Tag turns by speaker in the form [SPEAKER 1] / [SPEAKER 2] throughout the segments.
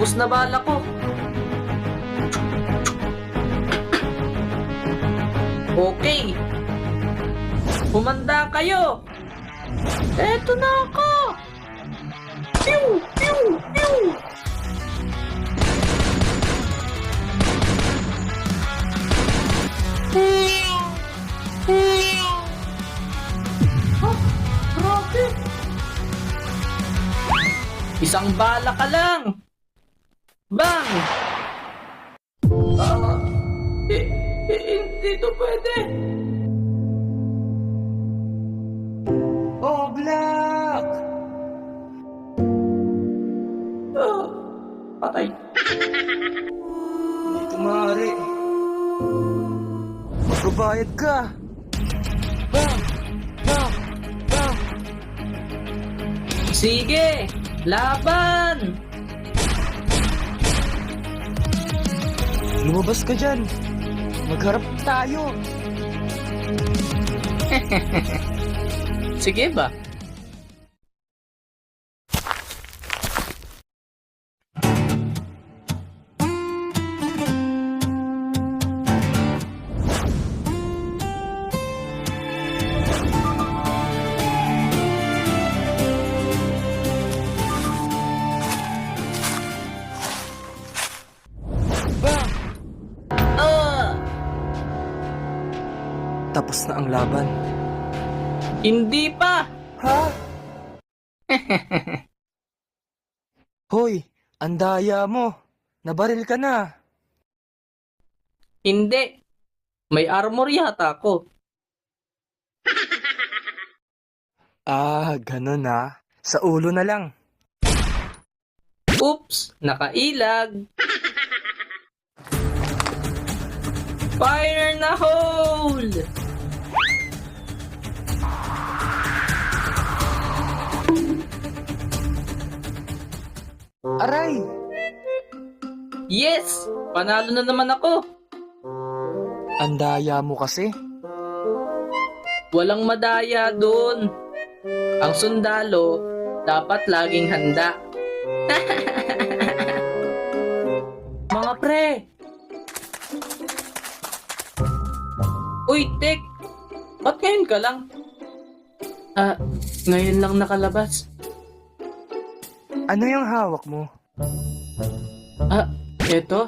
[SPEAKER 1] Ubus na bala ko. Okay. Humanda kayo. Eto na ako. Pew! Pew! Pew! Grabe. Isang bala ka lang. Bang! Hindi to pwede.
[SPEAKER 2] Oh, Black!
[SPEAKER 1] Patay.
[SPEAKER 2] Hindi ito maaari. Magbabayad ka. Bang! Bang! Bang!
[SPEAKER 1] Sige! Laban!
[SPEAKER 2] Lumabas ka dyan. Magharap tayo.
[SPEAKER 1] Sige ba?
[SPEAKER 2] Bang!
[SPEAKER 1] Ah!
[SPEAKER 2] Tapos na ang laban.
[SPEAKER 1] Hindi pa!
[SPEAKER 2] Ha? Hoy, ang daya mo. Nabaril ka na.
[SPEAKER 1] Hindi. May armor yata ako.
[SPEAKER 2] Ah, ganun na. Sa ulo na lang.
[SPEAKER 1] Oops! Nakailag! Fire na hole!
[SPEAKER 2] Aray!
[SPEAKER 1] Yes! Panalo na naman ako!
[SPEAKER 2] Ang daya mo kasi.
[SPEAKER 1] Walang madaya doon. Ang sundalo, dapat laging handa. Mga pre! Uy, Tek! Ba't ngayon ka lang? Ngayon lang nakalabas.
[SPEAKER 2] Ano yung hawak mo?
[SPEAKER 1] Eto?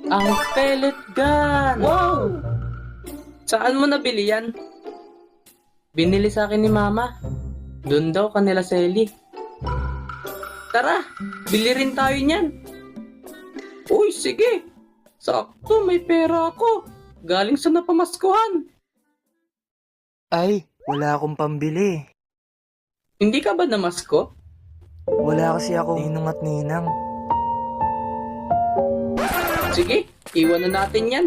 [SPEAKER 1] Ang pellet gun! Wow! Saan mo nabili yan? Binili sa akin ni Mama. Doon daw kanila Selly. Tara, bili rin tayo niyan. Uy, sige. Sakto, may pera ako. Galing sa napamaskuhan.
[SPEAKER 2] Ay, wala akong pambili.
[SPEAKER 1] Hindi ka ba namasko?
[SPEAKER 2] Wala kasi ako ninong at ninang.
[SPEAKER 1] Sige, iwan na natin yan.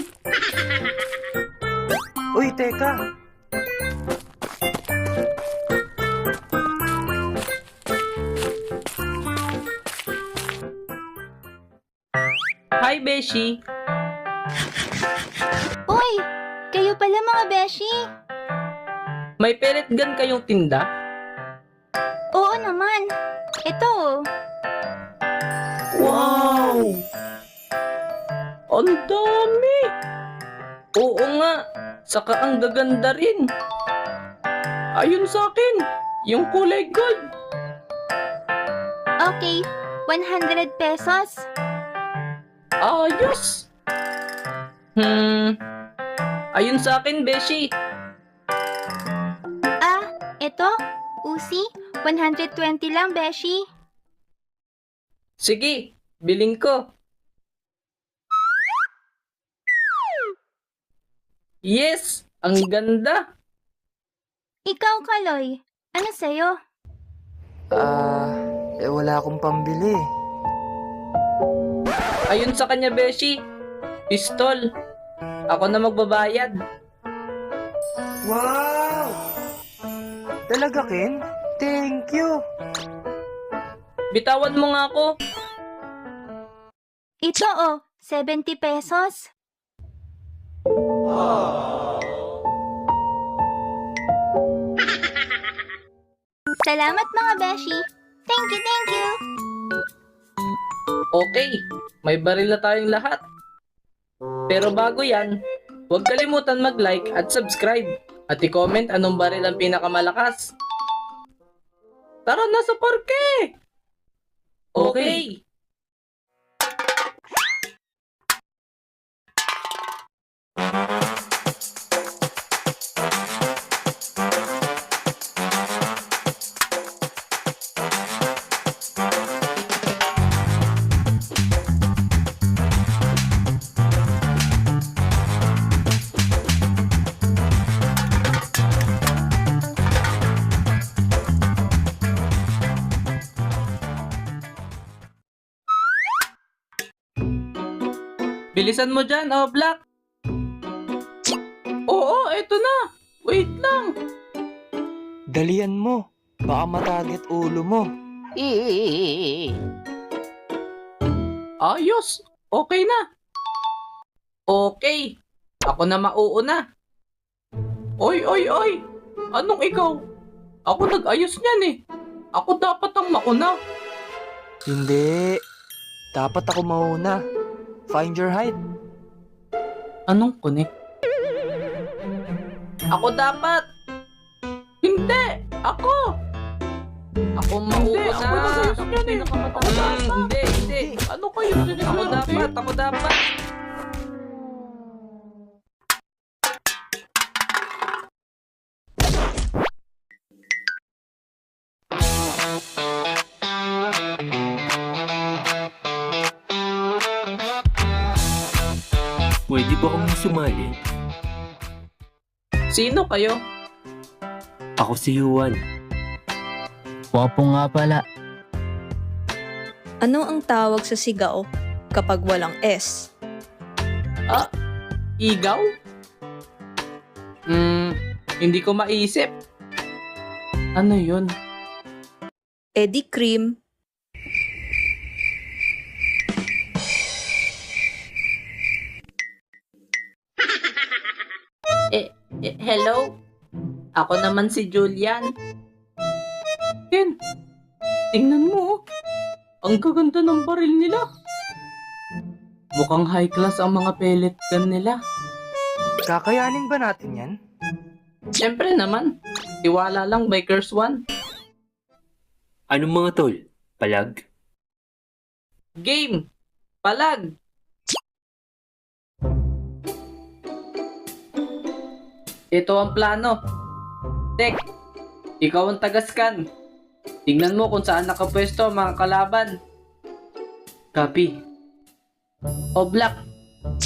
[SPEAKER 2] Uy, teka!
[SPEAKER 1] Hi, Beshi.
[SPEAKER 3] Uy! Kayo pala mga beshi!
[SPEAKER 1] May pellet gun kayong tinda?
[SPEAKER 3] Oo naman! Ito!
[SPEAKER 1] Wow! Ang dami! Oo nga, saka ang gaganda rin. Ayun sa akin, yung kulay gold.
[SPEAKER 3] Okay, 100 pesos.
[SPEAKER 1] Ayos! Ayun sa akin, Beshi.
[SPEAKER 3] Ah, ito? Usi? 120 lang, beshi.
[SPEAKER 1] Sige, biling ko. Yes! Ang ganda!
[SPEAKER 3] Ikaw, Kaloy. Ano sa'yo?
[SPEAKER 2] Wala akong pambili.
[SPEAKER 1] Ayun sa kanya, Beshi. Pistol. Ako na magbabayad.
[SPEAKER 2] Wow! Talaga, Ken? Thank you!
[SPEAKER 1] Bitawan mo nga ako.
[SPEAKER 3] Ito oh, 70 pesos. Salamat mga beshi. Thank you, thank you.
[SPEAKER 1] Okay, may baril na tayong lahat. Pero bago yan, huwag kalimutan mag-like at subscribe at i-comment anong baril ang pinakamalakas. Tara na sa parke! Okay. Bilisan mo dyan, oh Black. Oo, eto na. Wait lang.
[SPEAKER 2] Dalian mo. Baka matarget ulo mo.
[SPEAKER 1] Ayos. Okay na. Okay. Ako na mauuna. Oy, oy, oy. Anong ikaw? Ako nag-ayos niyan eh. Ako dapat ang mauna.
[SPEAKER 2] Hindi. Dapat ako mauna. Find your height.
[SPEAKER 1] Anong connect? Ako dapat. Hindi. Ako. Ako mauuna.
[SPEAKER 2] ako nag-ayos niyan eh.
[SPEAKER 1] Hindi.
[SPEAKER 2] Ano kayo?
[SPEAKER 1] Ako dapat.
[SPEAKER 4] Pwede ba akong sumali?
[SPEAKER 1] Sino kayo?
[SPEAKER 4] Ako si Juan.
[SPEAKER 5] Wapo nga pala.
[SPEAKER 6] Ano ang tawag sa sigaw kapag walang S?
[SPEAKER 1] Igaw? Hindi ko maisip. Ano yun?
[SPEAKER 6] Eddie Cream.
[SPEAKER 1] Hello? Ako naman si Julian. Ken, tingnan mo. Ang gaganda ng baril nila. Mukhang high class ang mga pellet gun nila.
[SPEAKER 2] Kakayanin ba natin yan?
[SPEAKER 1] Siyempre naman. Tiwala lang, Bikers One.
[SPEAKER 4] Anong mga tol? Palag?
[SPEAKER 1] Game! Palag! Ito ang plano. Tek, ikaw ang taga-scan. Tingnan mo kung saan nakapwesto ang mga kalaban. Copy. O Black,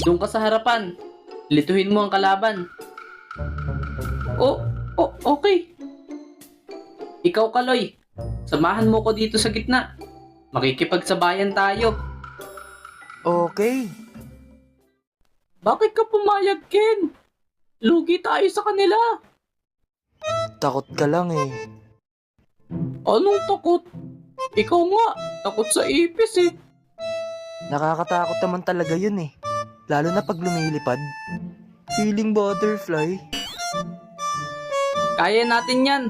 [SPEAKER 1] doon ka sa harapan. Lituhin mo ang kalaban. Okay. Ikaw, Kaloy, samahan mo ko dito sa gitna. Makikipagsabayan tayo.
[SPEAKER 2] Okay.
[SPEAKER 1] Bakit ka pumayag, Ken? Lugi tayo sa kanila.
[SPEAKER 2] Takot ka lang eh.
[SPEAKER 1] Anong takot? Ikaw nga, takot sa ipis eh.
[SPEAKER 2] Nakakatakot naman talaga yun eh. Lalo na pag lumilipad. Feeling butterfly.
[SPEAKER 1] Kaya natin yan.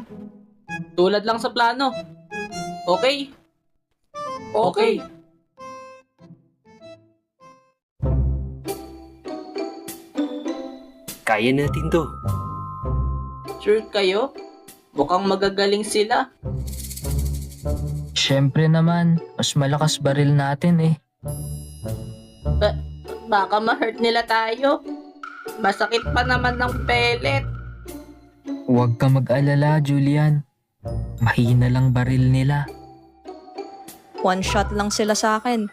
[SPEAKER 1] Tulad lang sa plano. Okay? Okay.
[SPEAKER 4] Kaya natin to.
[SPEAKER 1] Sure kayo? Mukhang magagaling sila.
[SPEAKER 5] Siyempre naman, mas malakas baril natin eh.
[SPEAKER 1] Baka ma-hurt nila tayo. Masakit pa naman ng pellet.
[SPEAKER 5] Huwag ka mag-alala, Julian. Mahina lang baril nila.
[SPEAKER 6] One shot lang sila sa akin.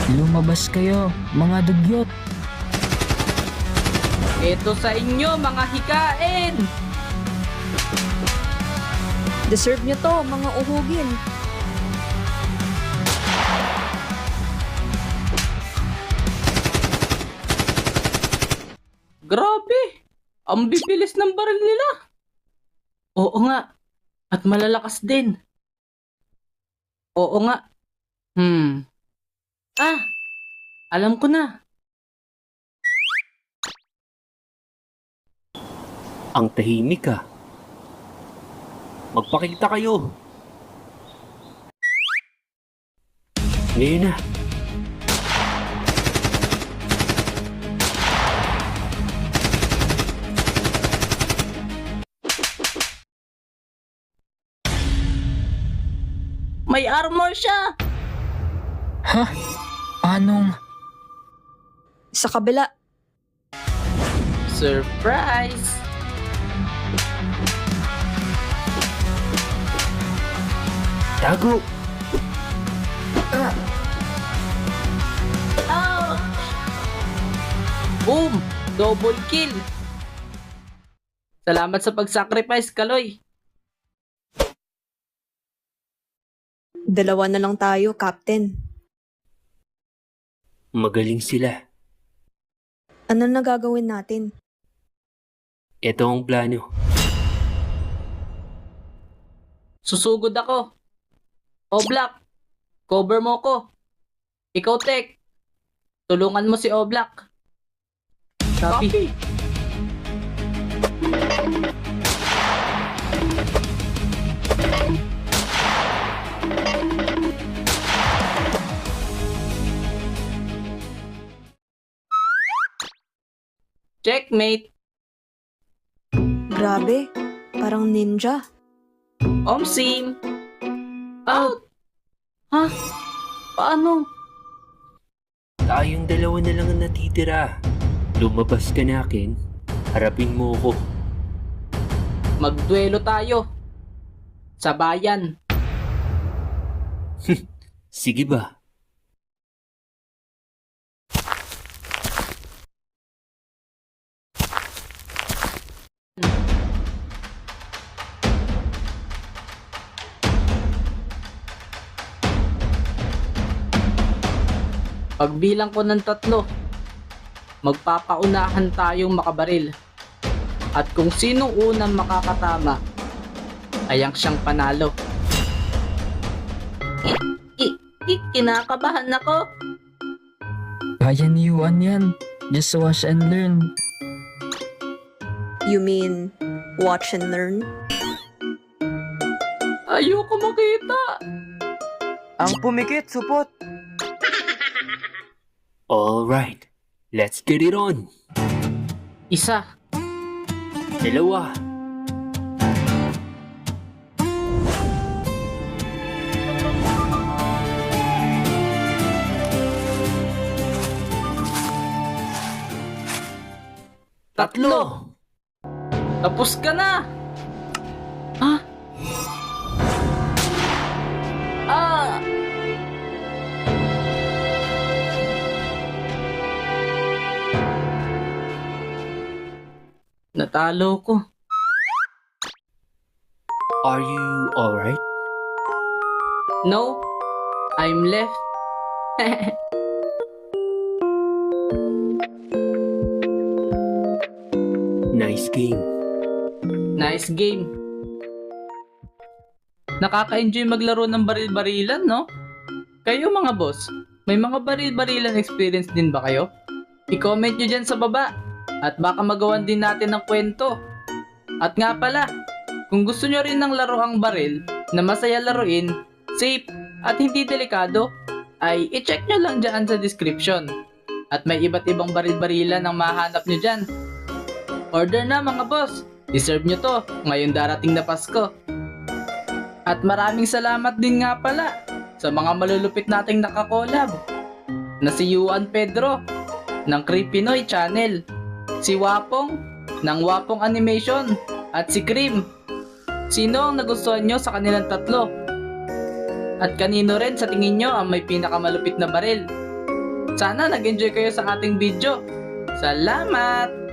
[SPEAKER 5] Lumabas kayo, mga dugyot.
[SPEAKER 1] Ito sa inyo, mga hikain!
[SPEAKER 6] Deserve nyo to, mga uhugin.
[SPEAKER 1] Grabe! Ang bibilis ng baril nila! Oo nga. At malalakas din. Oo nga. Alam ko na.
[SPEAKER 4] Ang tahimik ka. Magpakita kayo. Ngayon na.
[SPEAKER 1] May armor siya!
[SPEAKER 5] Ha? Anong...
[SPEAKER 6] Sa kabila.
[SPEAKER 1] Surprise!
[SPEAKER 4] Tago!
[SPEAKER 1] Boom! Double kill! Salamat sa pag-sacrifice, Kaloy.
[SPEAKER 6] Dalawa na lang tayo, Captain.
[SPEAKER 4] Magaling sila.
[SPEAKER 6] Ano na gagawin natin?
[SPEAKER 4] Ito ang plano.
[SPEAKER 1] Susugod ako. Oblak, cover mo ko. Ikaw, Tek. Tulungan mo si Oblak. Copy. Checkmate.
[SPEAKER 6] Grabe, parang ninja.
[SPEAKER 1] Omsim. Out. Ha? Paano?
[SPEAKER 4] Tayong dalawa na lang ang natitira. Lumabas ka na akin. Harapin mo ko.
[SPEAKER 1] Magduelo tayo. Sa bayan.
[SPEAKER 4] Sige ba?
[SPEAKER 1] Pagbilang ko ng 3, magpapaunahan tayong makabaril. At kung sinong unang makakatama, ay ang siyang panalo. Kinakabahan ako.
[SPEAKER 5] Kaya ni Yuan yan. Just watch and learn.
[SPEAKER 6] You mean, watch and learn?
[SPEAKER 1] Ayoko makita.
[SPEAKER 2] Ang pumikit, supot.
[SPEAKER 4] Alright. Let's get it on.
[SPEAKER 1] Isa.
[SPEAKER 4] Dalawa.
[SPEAKER 1] Tatlo. Tapos ka na. Ha? Ah! Natalo ko.
[SPEAKER 4] Are you alright?
[SPEAKER 1] No, I'm left.
[SPEAKER 4] Nice game.
[SPEAKER 1] Nice game. Nakaka-enjoy maglaro ng baril-barilan, no? Kayo mga boss, may mga baril-barilan experience din ba kayo? I-comment nyo dyan sa baba at baka magawan din natin ng kwento. At nga pala, kung gusto nyo rin ng laro ang baril na masaya laruin, safe at hindi delikado, ay i-check nyo lang dyan sa description. At may iba't ibang baril-barilan ang mahanap nyo dyan. Order na mga boss, deserve nyo to ngayong darating na Pasko. At maraming salamat din nga pala sa mga malulupit nating nakakolab na si Yuan Pedro ng Creepinoy Channel, si Wapong ng Wapong Animation at si Cream. Sino ang nagustuhan nyo sa kanilang 3? At kanino rin sa tingin nyo ang may pinakamalupit na baril? Sana nag-enjoy kayo sa ating video. Salamat!